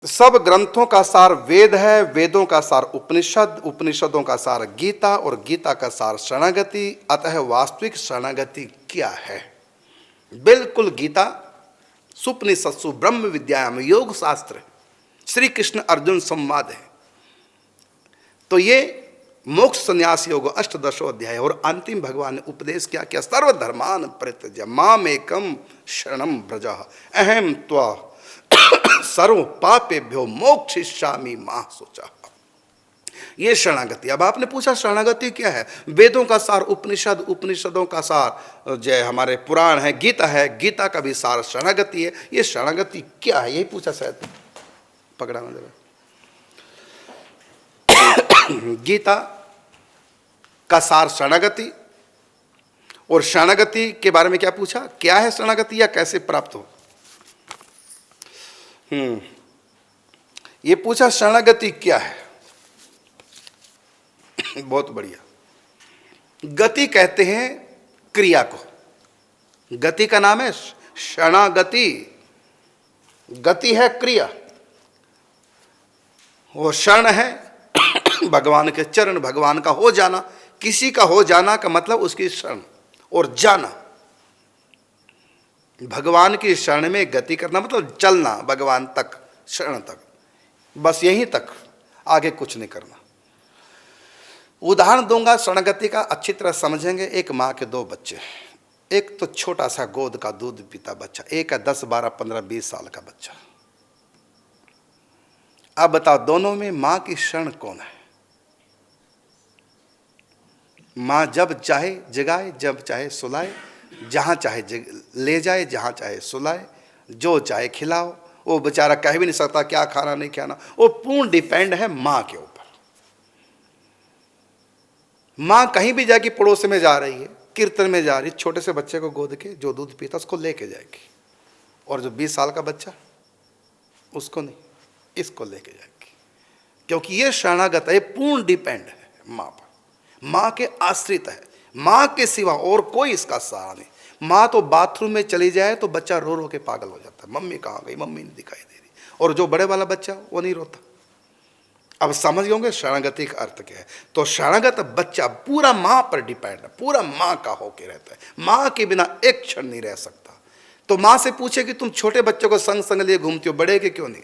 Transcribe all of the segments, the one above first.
सब ग्रंथों का सार वेद है, वेदों का सार उपनिषद, उपनिषदों का सार गीता और गीता का सार शरणागति। अतः वास्तविक शरणागति क्या है? बिल्कुल गीता सुपनिषत्सु ब्रह्म विद्यायाम योग शास्त्र श्री कृष्ण अर्जुन संवाद है। तो ये मोक्ष संन्यास योग अष्टदशो अध्याय और अंतिम भगवान ने उपदेश क्या किया? सर्वधर्मान परित्यज्य मामेकम शरणम व्रज अहम त्वा सर्व पापेभ्यो मोक्षयिष्यामि मा शुचः। ये शरणागति। अब आपने पूछा शरणागति क्या है? वेदों का सार उपनिषद, उपनिषदों का सार जय हमारे पुराण है, गीता है, गीता का भी सार शरणागति है। ये शरणागति क्या है? यही पूछा शायद, पकड़ा ना जरा। गीता का सार शरणागति, और शरणागति के बारे में क्या पूछा? क्या है शरणागति या कैसे प्राप्त हो? ये पूछा शरणागति क्या है। बहुत बढ़िया। गति कहते हैं क्रिया को। गति का नाम है शरणागति। गति है क्रिया, वो शरण है भगवान के चरण, भगवान का हो जाना। किसी का हो जाना का मतलब उसकी शरण और जाना। भगवान की शरण में गति करना मतलब चलना भगवान तक, शरण तक, बस यहीं तक, आगे कुछ नहीं करना। उदाहरण दूंगा शरणागति का, अच्छी तरह समझेंगे। एक माँ के दो बच्चे, एक तो छोटा सा गोद का दूध पीता बच्चा, एक है 10, 12, 15, 20 साल का बच्चा। अब बताओ दोनों में माँ की शरण कौन है? माँ जब चाहे जगाए, जब चाहे सुलाए, जहाँ चाहे ले जाए, जहाँ चाहे सुलाए, जो चाहे खिलाओ। वो बेचारा कह भी नहीं सकता क्या खाना नहीं खाना। वो पूर्ण डिपेंड है माँ के ऊपर। माँ कहीं भी जाएगी, पड़ोस में जा रही है, कीर्तन में जा रही, छोटे से बच्चे को गोद के जो दूध पीता उसको लेके जाएगी, और जो 20 साल का बच्चा उसको नहीं, इसको लेके जाएगी। क्योंकि ये शरणागत है, पूर्ण डिपेंड है माँ पर, माँ के आश्रित है। माँ के सिवा और कोई इसका सहारा नहीं। माँ तो बाथरूम में चली जाए तो बच्चा रो रो के पागल हो जाता है, मम्मी कहाँ गई, मम्मी नहीं दिखाई दे रही। और जो बड़े वाला बच्चा वो नहीं रोता। अब समझ गए होंगे शरणागति का अर्थ क्या है। तो शरणागत बच्चा पूरा माँ पर डिपेंड है, पूरा माँ का होके रहता है, माँ के बिना एक क्षण नहीं रह सकता। तो माँ से पूछे कि तुम छोटे बच्चों को संग संग लिए घूमती हो, बड़े के क्यों नहीं?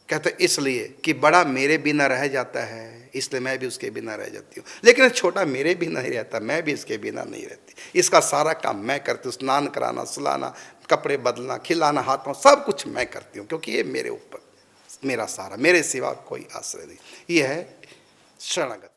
कहते इसलिए कि बड़ा मेरे बिना रह जाता है, इसलिए मैं भी उसके बिना रह जाती हूँ। लेकिन छोटा मेरे बिना नहीं रहता, मैं भी इसके बिना नहीं रहती। इसका सारा काम मैं करती हूँ, स्नान कराना, सुलाना, कपड़े बदलना, खिलाना, हाथ पाँव सब कुछ मैं करती हूँ, क्योंकि ये मेरे ऊपर, मेरा सारा, मेरे सिवा कोई आश्रय नहीं। ये है शरणागति।